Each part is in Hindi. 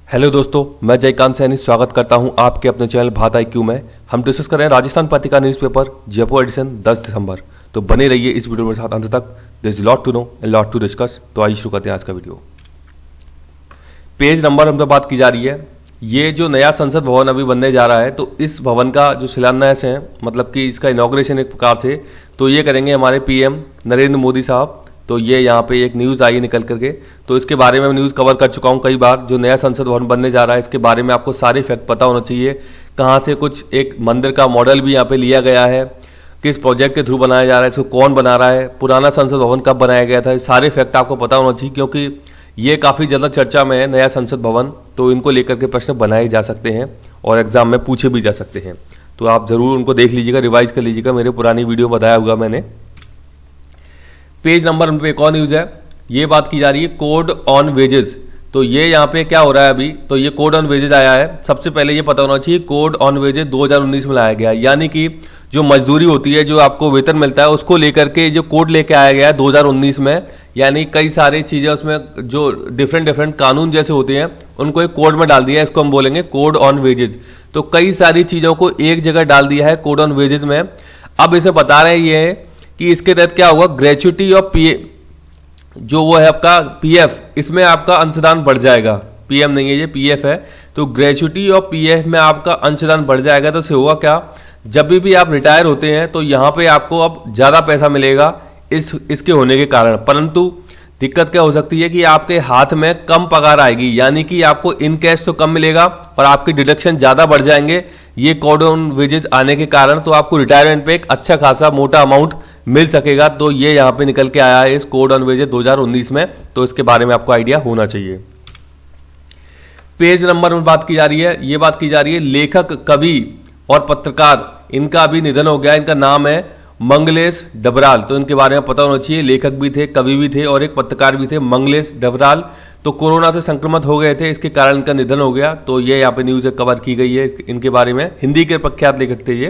हेलो दोस्तों, मैं जयकांत सैनी स्वागत करता हूं आपके अपने चैनल भारत IQ में। हम डिस्कस कर रहे हैं राजस्थान पत्रिका न्यूज़पेपर जयपुर एडिशन 10 दिसंबर। तो बने रहिए इस वीडियो में साथ अंत तक। There is lot to know and lot to discuss. तो आइए शुरू करते हैं आज का वीडियो। पेज नंबर हम पे बात की जा रही है। ये जो नया संसद भवन अभी बनने जा रहा है, तो इस भवन का जो शिलान्यास है, मतलब कि इसका इनॉग्रेशन एक प्रकार से तो ये करेंगे हमारे PM नरेंद्र मोदी साहब। तो ये यहाँ पे एक न्यूज़ आई निकल करके, तो इसके बारे में मैं न्यूज़ कवर कर चुका हूँ कई बार। जो नया संसद भवन बनने जा रहा है, इसके बारे में आपको सारे फैक्ट पता होना चाहिए। कहाँ से कुछ एक मंदिर का मॉडल भी यहाँ पे लिया गया है, किस प्रोजेक्ट के थ्रू बनाया जा रहा है, इसको कौन बना रहा है, पुराना संसद भवन कब बनाया गया था, सारे फैक्ट आपको पता होना चाहिए, क्योंकि ये काफ़ी ज़्यादा चर्चा में है नया संसद भवन। तो इनको लेकर के प्रश्न बनाए जा सकते हैं और एग्जाम में पूछे भी जा सकते हैं। तो आप ज़रूर उनको देख लीजिएगा, रिवाइज कर लीजिएगा। मेरे पुरानी वीडियो बताया हुआ मैंने। पेज नंबर उन पे एक और न्यूज़ है। ये बात की जा रही है कोड ऑन वेजेस। तो ये यहाँ पे क्या हो रहा है अभी, तो ये कोड ऑन वेजेस आया है। सबसे पहले ये पता होना चाहिए कोड ऑन वेजेस 2019 में लाया गया है, यानी कि जो मजदूरी होती है, जो आपको वेतन मिलता है, उसको लेकर के जो कोड लेके आया गया है 2019 में। यानी कई सारी चीज़ें उसमें जो डिफरेंट कानून जैसे होते हैं, उनको एक कोड में डाल दिया है। इसको हम बोलेंगे कोड ऑन वेजेस। तो कई सारी चीज़ों को एक जगह डाल दिया है कोड ऑन वेजेस में। अब इसे बता रहे हैं ये कि इसके तहत क्या होगा, ग्रेच्युटी और जो वो है आपका PF, इसमें आपका अंशदान बढ़ जाएगा। PM नहीं है, ये PF है। तो ग्रेच्युटी और PF में आपका अंशदान बढ़ जाएगा। तो इससे होगा क्या, जब भी आप रिटायर होते हैं तो यहाँ पे आपको अब ज़्यादा पैसा मिलेगा इसके होने के कारण। परंतु दिक्कत क्या हो सकती है कि आपके हाथ में कम पगार आएगी, यानी कि आपको इन कैश तो कम मिलेगा पर आपके डिडक्शन ज़्यादा बढ़ जाएंगे ये कोड ऑन वेजेस आने के कारण। तो आपको रिटायरमेंट पे एक अच्छा खासा मोटा अमाउंट मिल सकेगा। तो ये यहाँ पे निकल के आया है इस कोड ऑन वेजेस 2019 में। तो इसके बारे में आपको आइडिया होना चाहिए। पेज नंबर में बात की जा रही है, ये बात की जा रही है लेखक, कवि और पत्रकार, इनका अभी निधन हो गया। इनका नाम है मंगलेश डबराल। तो इनके बारे में पता होना चाहिए। लेखक भी थे, कवि भी थे और एक पत्रकार भी थे, मंगलेश डबराल। तो कोरोना से संक्रमित हो गए थे, इसके कारण इनका निधन हो गया। तो ये यहाँ पे न्यूज़ कवर की गई है इनके बारे में। हिंदी के प्रख्यात लेखक थे ये।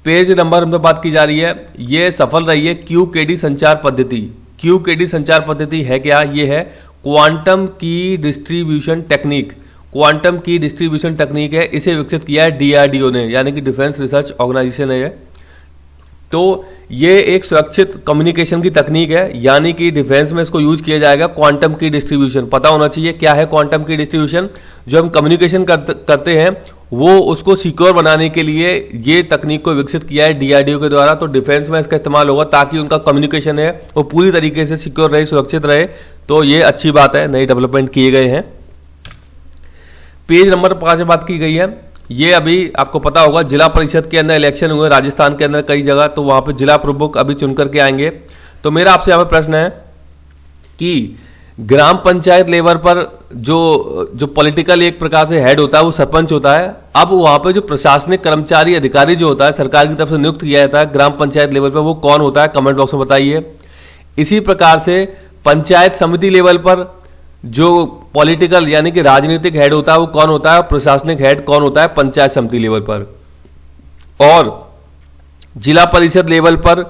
पेज नंबर में बात की जा रही है, ये सफल रही है QKD संचार पद्धति। QKD संचार पद्धति है क्या, ये है क्वांटम की डिस्ट्रीब्यूशन टेक्निक। क्वांटम की डिस्ट्रीब्यूशन टेक्निक है, इसे विकसित किया है DRDO ने, यानी कि डिफेंस रिसर्च ऑर्गेनाइजेशन है ये। तो ये एक सुरक्षित कम्युनिकेशन की तकनीक है, यानी कि डिफेंस में इसको यूज किया जाएगा। क्वांटम की डिस्ट्रीब्यूशन पता होना चाहिए क्या है क्वांटम की डिस्ट्रीब्यूशन। जो हम कम्युनिकेशन करते हैं वो उसको सिक्योर बनाने के लिए ये तकनीक को विकसित किया है DRDO के द्वारा। तो डिफेंस में इसका इस्तेमाल होगा ताकि उनका कम्युनिकेशन है वो पूरी तरीके से सिक्योर रहे, सुरक्षित रहे। तो ये अच्छी बात है, नए डेवलपमेंट किए गए हैं। पेज नंबर 5 में बात की गई है, ये अभी आपको पता होगा जिला परिषद के अंदर इलेक्शन हुए राजस्थान के अंदर कई जगह। तो वहाँ पे जिला प्रमुख अभी चुन करके आएंगे। तो मेरा आपसे यहाँ पे प्रश्न है कि ग्राम पंचायत लेवल पर जो पॉलिटिकल एक प्रकार से हेड होता है वो सरपंच होता है। अब वहाँ पे जो प्रशासनिक कर्मचारी अधिकारी जो होता है, सरकार की तरफ से नियुक्त किया जाता है ग्राम पंचायत लेवल पर, वो कौन होता है, कमेंट बॉक्स में बताइए। इसी प्रकार से पंचायत समिति लेवल पर जो पॉलिटिकल यानी कि राजनीतिक हेड होता है वो कौन होता है, प्रशासनिक हेड कौन होता है पंचायत समिति लेवल पर। और जिला परिषद लेवल पर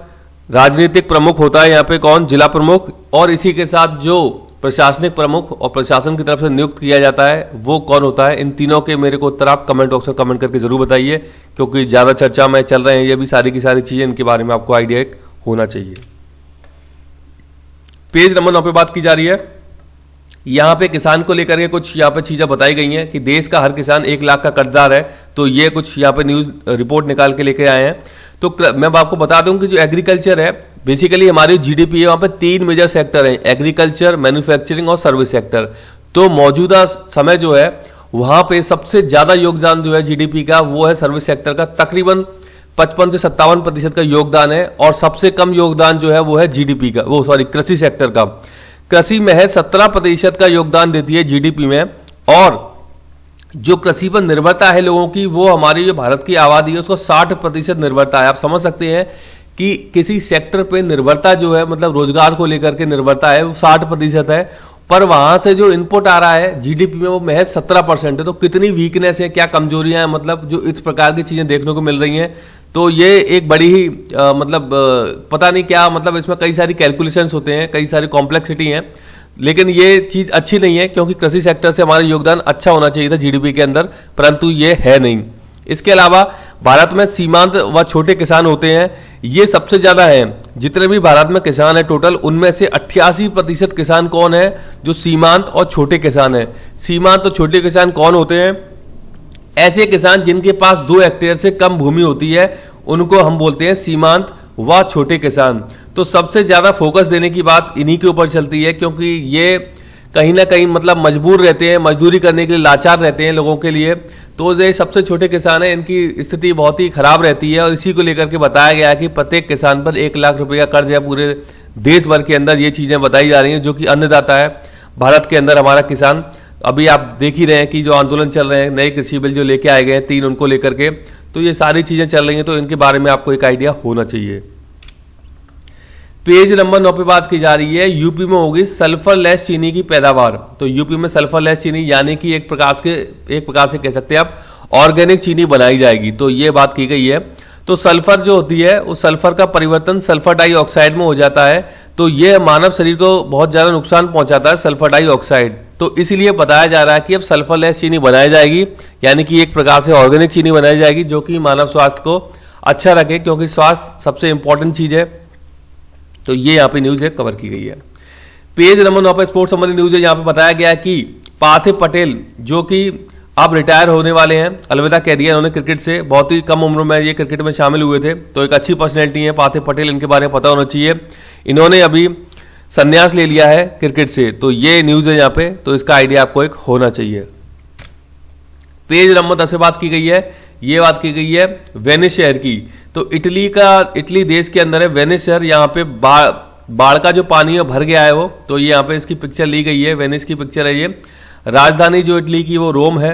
राजनीतिक प्रमुख होता है यहाँ पे कौन, जिला प्रमुख। और इसी के साथ जो प्रशासनिक प्रमुख और प्रशासन की तरफ से नियुक्त किया जाता है वो कौन होता है। इन तीनों के मेरे को उत्तर आप कमेंट बॉक्स में कमेंट करके जरूर बताइए, क्योंकि ज़्यादा चर्चा में चल रहे हैं ये भी सारी की सारी चीज़ें, इनके बारे में आपको आइडिया होना चाहिए। पेज नंबर 9 पे बात की जा रही है, यहाँ पे किसान को लेकर के कुछ यहाँ पे चीज़ें बताई गई हैं कि देश का हर किसान 1 लाख का कर्जदार है। तो ये कुछ यहाँ पे न्यूज़ रिपोर्ट निकाल के लेके आए हैं। तो मैं आपको बता दूं कि जो एग्रीकल्चर है, बेसिकली हमारी GDP है, वहाँ पे 3 मेजर सेक्टर हैं, एग्रीकल्चर, मैन्युफैक्चरिंग और सर्विस सेक्टर। तो मौजूदा समय जो है वहाँ पे सबसे ज़्यादा योगदान जो है GDP का वो है सर्विस सेक्टर का, तकरीबन 55 से 57% का योगदान है। और सबसे कम योगदान जो है वो है GDP का, कृषि सेक्टर का। कृषि महज 17% का योगदान देती है GDP में। और जो कृषि पर निर्भरता है लोगों की, वो हमारी जो भारत की आबादी है उसको 60% निर्भरता है। आप समझ सकते हैं कि किसी सेक्टर पे निर्भरता जो है, मतलब रोजगार को लेकर के निर्भरता है, वो 60% है। पर वहाँ से जो इनपुट आ रहा है GDP में वो महज 17% है। तो कितनी वीकनेस है, क्या कमजोरियां हैं, मतलब जो इस प्रकार की चीज़ें देखने को मिल रही हैं। तो ये एक बड़ी ही पता नहीं क्या, मतलब इसमें कई सारी कैलकुलेशंस होते हैं, कई सारी कॉम्प्लेक्सिटी हैं। लेकिन ये चीज अच्छी नहीं है, क्योंकि कृषि सेक्टर से हमारा योगदान अच्छा होना चाहिए था जीडीपी के अंदर, परंतु ये है नहीं। इसके अलावा भारत में सीमांत व छोटे किसान होते हैं, ये सबसे ज्यादा है। जितने भी भारत में किसान है टोटल, उनमें से 88% किसान कौन है, जो सीमांत और छोटे किसान है। सीमांत और छोटे किसान कौन होते हैं? ऐसे किसान जिनके पास 2 हेक्टेयर से कम भूमि होती है, उनको हम बोलते हैं सीमांत व छोटे किसान। तो सबसे ज्यादा फोकस देने की बात इन्हीं के ऊपर चलती है, क्योंकि ये कहीं ना कहीं मतलब मजबूर रहते हैं, मजदूरी करने के लिए लाचार रहते हैं लोगों के लिए। तो ये सबसे छोटे किसान हैं, इनकी स्थिति बहुत ही खराब रहती है, और इसी को लेकर के बताया गया है कि प्रत्येक किसान पर 1 लाख रुपए का कर्ज है। पूरे देश भर के अंदर ये चीजें बताई जा रही हैं, जो कि अन्नदाता है भारत के अंदर हमारा किसान। अभी आप देख ही रहे हैं कि जो आंदोलन चल रहे हैं, नए कृषि बिल जो लेके आए गए हैं 3, उनको लेकर के, तो ये सारी चीजें चल रही हैं, तो इनके बारे में आपको एक आइडिया होना चाहिए। पेज नंबर 9 पे बात की जा रही है, यूपी में होगी सल्फरलेस चीनी की पैदावार। तो यूपी में सल्फरलेस चीनी यानी कि एक प्रकार से कह सकते हैं आप ऑर्गेनिक चीनी बनाई जाएगी, तो ये बात की गई है। तो सल्फर जो होती है, उस सल्फर का परिवर्तन सल्फर डाइऑक्साइड में हो जाता है, तो ये मानव शरीर को बहुत ज्यादा नुकसान पहुंचाता है सल्फर डाइऑक्साइड। तो इसलिए बताया जा रहा है कि अब सल्फरलेस चीनी बनाई जाएगी, यानी कि एक प्रकार से ऑर्गेनिक चीनी बनाई जाएगी, जो कि मानव स्वास्थ्य को अच्छा रखे, क्योंकि स्वास्थ्य सबसे इंपॉर्टेंट चीज है। तो ये यहाँ पे न्यूज है कवर की गई है। पेज नंबर 9 पर स्पोर्ट्स संबंधी न्यूज है। यहाँ पे बताया गया है कि पार्थिव पटेल जो कि अब रिटायर होने वाले हैं, अलविदा कह दिया इन्होंने क्रिकेट से। बहुत ही कम उम्र में ये क्रिकेट में शामिल हुए थे, तो एक अच्छी पर्सनैलिटी है पार्थिव पटेल, इनके बारे में पता होना चाहिए। इन्होंने अभी संन्यास ले लिया है क्रिकेट से, तो ये न्यूज है यहाँ पे, तो इसका आइडिया आपको एक होना चाहिए। पेज नंबर 10 से बात की गई है, ये बात की गई है वेनिस शहर की। तो इटली देश के अंदर है वेनिस शहर। यहाँ पे बाढ़ का जो पानी है भर गया है वो, तो ये यहाँ पे इसकी पिक्चर ली गई है, वेनिस की पिक्चर है ये। राजधानी जो इटली की वो रोम है।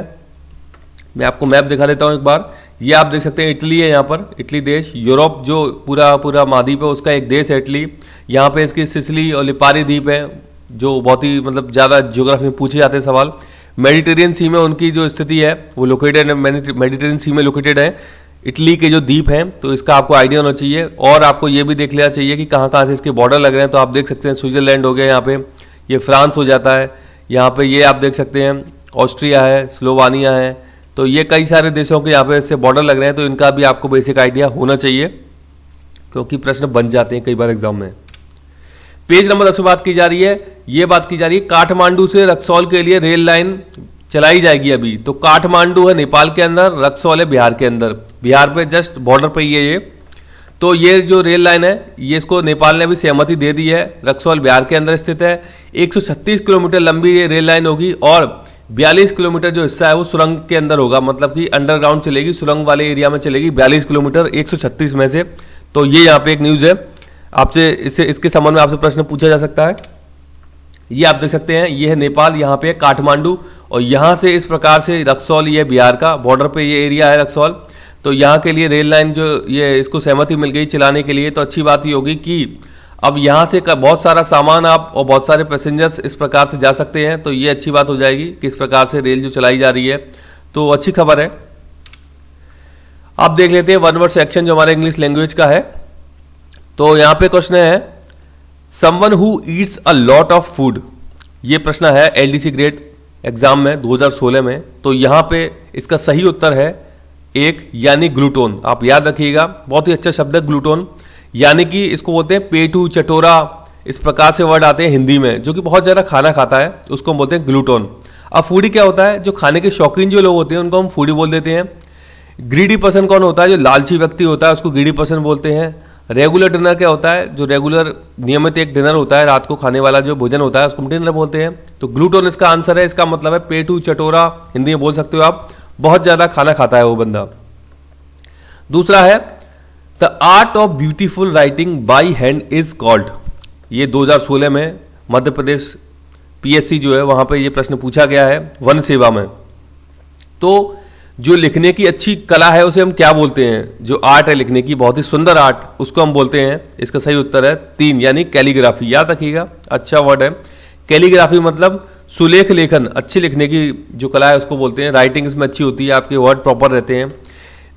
मैं आपको मैप दिखा देता हूँ एक बार, ये आप देख सकते हैं इटली है यहाँ पर, इटली देश, यूरोप जो पूरा महाद्वीप है उसका एक देश है इटली। यहाँ पे इसकी सिसिली और लिपारी द्वीप है, जो बहुत ही मतलब ज़्यादा ज्योग्राफी में पूछे जाते हैं सवाल। मेडिटेरियन सी में उनकी जो स्थिति है वो लोकेटेड है, मेडिटेरियन सी में लोकेटेड है इटली के जो द्वीप हैं, तो इसका आपको आइडिया होना चाहिए। और आपको ये भी देख लेना चाहिए कि कहाँ कहाँ से इसके बॉर्डर लग रहे हैं। तो आप देख सकते हैं स्विट्जरलैंड हो गया यहाँ पे, ये फ्रांस हो जाता है, यहाँ पे ये आप देख सकते हैं ऑस्ट्रिया है, स्लोवानिया है, तो ये कई सारे देशों के यहाँ पे इससे बॉर्डर लग रहे हैं। तो इनका भी आपको बेसिक आइडिया होना चाहिए, क्योंकि प्रश्न बन जाते हैं कई बार एग्जाम में। पेज नंबर 10 बात की जा रही है, ये बात की जा रही है काठमांडू से रक्सौल के लिए रेल लाइन चलाई जाएगी अभी। तो काठमांडू है नेपाल के अंदर, रक्सौल है बिहार के अंदर, बिहार पे जस्ट बॉर्डर पे ही है ये। तो ये जो रेल लाइन है, ये इसको नेपाल ने भी सहमति दे दी है। रक्सौल बिहार के अंदर स्थित है, 136 किलोमीटर लंबी ये रेल लाइन होगी, और 42 किलोमीटर जो हिस्सा है वो सुरंग के अंदर होगा, मतलब कि अंडरग्राउंड चलेगी, सुरंग वाले एरिया में चलेगी 42 किलोमीटर 136 में से। तो ये यहाँ पे एक न्यूज है, आपसे इसके संबंध में आपसे प्रश्न पूछा जा सकता है। ये आप देख सकते हैं, ये है नेपाल, यहाँ पे काठमांडू, और यहाँ से इस प्रकार से रक्सौल, ये बिहार का बॉर्डर पे ये एरिया है रक्सौल। तो यहाँ के लिए रेल लाइन जो ये इसको सहमति मिल गई चलाने के लिए, तो अच्छी बात ये होगी कि अब यहाँ से बहुत सारा सामान आप और बहुत सारे पैसेंजर्स इस प्रकार से जा सकते हैं। तो ये अच्छी बात हो जाएगी कि इस प्रकार से रेल जो चलाई जा रही है, तो अच्छी खबर है। आप देख लेते हैं वन वर्ड सेक्शन जो हमारे इंग्लिश लैंग्वेज का है। तो यहाँ पे क्वेश्चन है someone who Yeats a lot of food, ये प्रश्न है एलडीसी ग्रेड एग्जाम में 2016 में। तो यहाँ पे इसका सही उत्तर है 1 यानी ग्लूटोन। आप याद रखिएगा, बहुत ही अच्छा शब्द है ग्लूटोन, यानी कि इसको बोलते हैं पेटू, चटोरा, इस प्रकार से वर्ड आते हैं हिंदी में, जो कि बहुत ज्यादा खाना खाता है, उसको हम बोलते हैं ग्लूटोन। अब फूडी क्या होता है? जो खाने के शौकीन जो लोग होते हैं उनको हम फूडी बोल देते हैं। ग्रीडी पर्सन कौन होता है? जो लालची व्यक्ति होता है उसको ग्रीडी पर्सन बोलते हैं। रेगुलर डिनर क्या होता है? जो रेगुलर नियमित एक डिनर होता है, रात को खाने वाला जो भोजन होता है उसको हम डिनर बोलते हैं। तो ग्लूटोन इसका आंसर है। इसका मतलब है पेटू, चटोरा, हिंदी में बोल सकते हो आप, बहुत ज्यादा खाना खाता है वो बंदा। दूसरा है the art of beautiful writing by hand is called. ये 2016 में मध्य प्रदेश पीएससी जो है वहां पे ये प्रश्न पूछा गया है वन सेवा में। तो जो लिखने की अच्छी कला है उसे हम क्या बोलते हैं? जो आर्ट है लिखने की, बहुत ही सुंदर आर्ट, उसको हम बोलते हैं। इसका सही उत्तर है 3 यानी कैलीग्राफी। याद रखिएगा, अच्छा वर्ड है कैलीग्राफी, मतलब सुलेख लेखन, अच्छी लिखने की जो कला है उसको बोलते हैं। राइटिंग इसमें अच्छी होती है, आपके वर्ड प्रॉपर रहते हैं।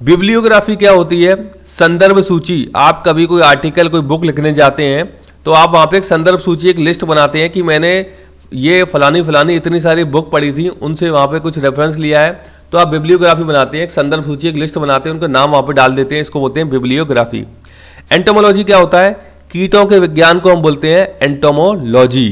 बिब्लियोग्राफी क्या होती है? संदर्भ सूची। आप कभी कोई आर्टिकल, कोई बुक लिखने जाते हैं तो आप वहां पे एक संदर्भ सूची, एक लिस्ट बनाते हैं कि मैंने ये फलानी फलानी इतनी सारी बुक पढ़ी थी, उनसे वहाँ पे कुछ रेफरेंस लिया है, तो आप बिब्लियोग्राफी बनाते हैं, एक संदर्भ सूची, एक लिस्ट बनाते हैं, उनका नाम वहाँ पे डाल देते हैं, इसको बोलते हैं बिब्लियोग्राफी। एंटोमोलॉजी क्या होता है? कीटों के विज्ञान को हम बोलते हैं एंटोमोलॉजी।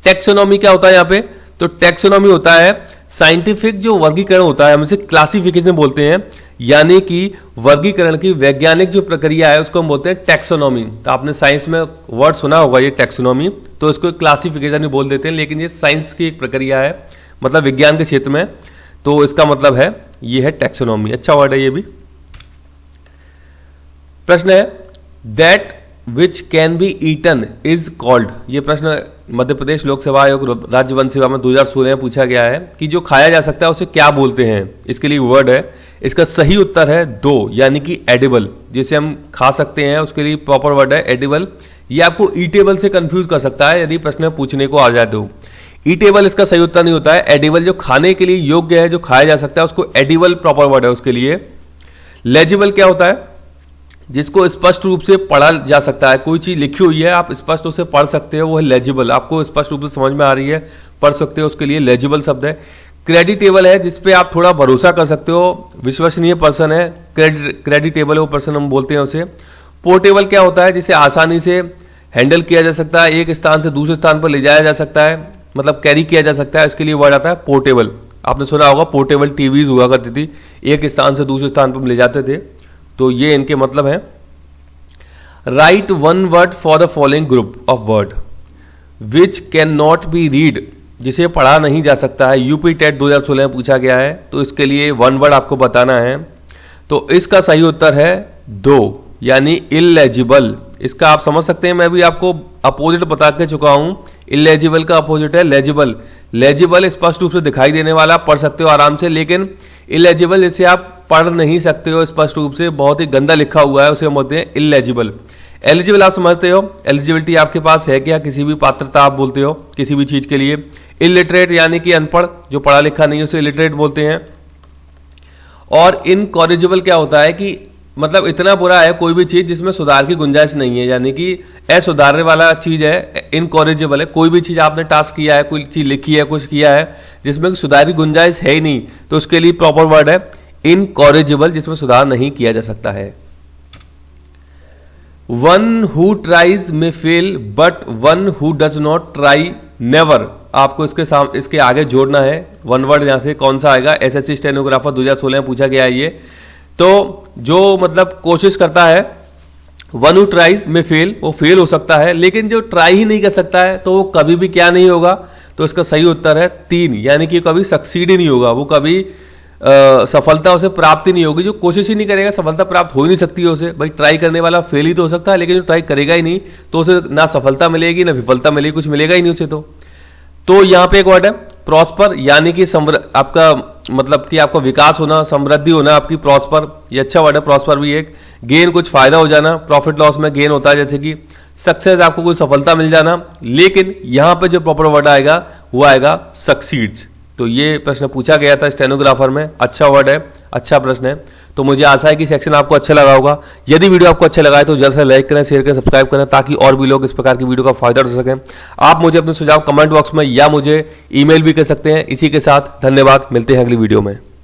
टेक्सोनॉमी क्या होता है यहाँ पे? तो टेक्सोनॉमी होता है साइंटिफिक जो वर्गीकरण होता है, हम इसे क्लासिफिकेशन बोलते हैं, यानी कि वर्गीकरण की वैज्ञानिक जो प्रक्रिया है उसको हम बोलते हैं टेक्सोनॉमी। तो आपने साइंस में वर्ड सुना होगा ये टेक्सोनॉमी, तो इसको क्लासिफिकेशन भी बोल देते हैं, लेकिन ये साइंस की एक प्रक्रिया है, मतलब विज्ञान के क्षेत्र में, तो इसका मतलब है ये है टेक्सोनॉमी। अच्छा वर्ड है ये भी। प्रश्न है that which can be eaten is called. ये प्रश्न मध्य प्रदेश लोक सेवा आयोग राज्य वन सेवा में 2016 में पूछा गया है कि जो खाया जा सकता है उसे क्या बोलते हैं। इसके लिए वर्ड है, इसका सही उत्तर है दो, यानी कि एडिबल। जिसे हम खा सकते हैं उसके लिए प्रॉपर वर्ड है एडिबल। ये आपको ईटेबल से कंफ्यूज कर सकता है यदि प्रश्न पूछने को आ जाए तो। ईटेबल इसका सही उत्तर नहीं होता है, एडिबल जो खाने के लिए योग्य है, जो खाया जा सकता है, उसको एडिबल प्रॉपर वर्ड है उसके लिए। लेजिबल क्या होता है? जिसको स्पष्ट रूप से पढ़ा जा सकता है, कोई चीज लिखी हुई है आप स्पष्ट रूप से पढ़ सकते हो, वो है लेजिबल। आपको स्पष्ट रूप से समझ में आ रही है, पढ़ सकते हो, उसके लिए लेजिबल शब्द है। क्रेडिटेबल है जिसपे आप थोड़ा भरोसा कर सकते हो, विश्वसनीय पर्सन है, क्रेडिटेबल है वो पर्सन हम बोलते हैं उसे। पोर्टेबल क्या होता है? जिसे आसानी से हैंडल किया जा सकता है, एक स्थान से दूसरे स्थान पर ले जाया जा सकता है, मतलब कैरी किया जा सकता है, इसके लिए वर्ड आता है पोर्टेबल। आपने सुना होगा पोर्टेबल टीवीज हुआ करती थी, एक स्थान से दूसरे स्थान पर ले जाते थे, तो ये इनके मतलब है। Right one word for the following group of word which can not be read, जिसे पढ़ा नहीं जा सकता है। यूपी टेट 2016 में पूछा गया है, तो इसके लिए वन वर्ड आपको बताना है। तो इसका सही उत्तर है दो, यानी इलेजिबल। इसका आप समझ सकते हैं, मैं भी आपको अपोजिट बता के चुका हूं। इलेजिबल का अपोजिट है लेजिबल। लेजिबल स्पष्ट रूप से दिखाई देने वाला, पढ़ सकते हो आराम से, लेकिन इलेजिबल जिसे आप पढ़ नहीं सकते हो स्पष्ट रूप से, बहुत ही गंदा लिखा हुआ है, उसे हम बोलते हैं इलेजिबल। एलिजिबल आप समझते हो, एलिजिबिलिटी आपके पास है क्या, किसी भी पात्रता आप बोलते हो किसी भी चीज के लिए। इलिटरेट यानी कि अनपढ़, जो पढ़ा लिखा नहीं है उसे इलिटरेट बोलते हैं। और इनकॉरिजिबल क्या होता है कि मतलब इतना बुरा है कोई भी चीज जिसमें सुधार की गुंजाइश नहीं है, यानी कि असुधारने वाला चीज है, इनकॉरिजिबल है। कोई भी चीज आपने टास्क किया है, कोई चीज लिखी है, कुछ किया है जिसमें सुधार की गुंजाइश है ही नहीं, तो उसके लिए प्रॉपर वर्ड है इनकॉरिजिबल, जिसमें सुधार नहीं किया जा सकता है। वन हु ट्राइज में fail but one who does not try never. आपको इसके आगे जोड़ना है वन वर्ड, यहां से कौन सा आएगा? एसएससी स्टेनोग्राफर 2016 में पूछा गया है ये। तो जो मतलब कोशिश करता है, वन हु ट्राइज में फेल, वो फेल हो सकता है, लेकिन जो ट्राई ही नहीं कर सकता है तो वो कभी भी क्या नहीं होगा? तो इसका सही उत्तर है 3, यानी कि कभी सक्सीड ही नहीं होगा, वो कभी सफलता उसे प्राप्त ही नहीं होगी। जो कोशिश ही नहीं करेगा सफलता प्राप्त हो ही नहीं सकती है उसे। भाई ट्राई करने वाला फेल ही तो हो सकता है, लेकिन जो ट्राई करेगा ही नहीं तो उसे ना सफलता मिलेगी ना विफलता मिलेगी, कुछ मिलेगा ही नहीं उसे। तो यहाँ पे एक वर्ड है प्रॉस्पर, यानी कि आपका मतलब कि आपका विकास होना, समृद्धि होना आपकी, प्रॉस्पर, ये अच्छा वर्ड है प्रॉस्पर भी एक। गेन कुछ फायदा हो जाना, प्रॉफिट लॉस में गेन होता है, जैसे कि सक्सेस आपको कोई सफलता मिल जाना, लेकिन यहाँ पे जो प्रॉपर वर्ड आएगा वो आएगा सक्सीड्स। तो ये प्रश्न पूछा गया था स्टेनोग्राफर में, अच्छा वर्ड है, अच्छा प्रश्न है। तो मुझे आशा है कि सेक्शन आपको अच्छा लगा होगा। यदि वीडियो आपको अच्छा लगा है तो जल्द से लाइक करें, शेयर करें, सब्सक्राइब करें, ताकि और भी लोग इस प्रकार की वीडियो का फायदा उठा सकें। आप मुझे अपने सुझाव कमेंट बॉक्स में या मुझे ईमेल भी कर सकते हैं। इसी के साथ धन्यवाद, मिलते हैं अगली वीडियो में।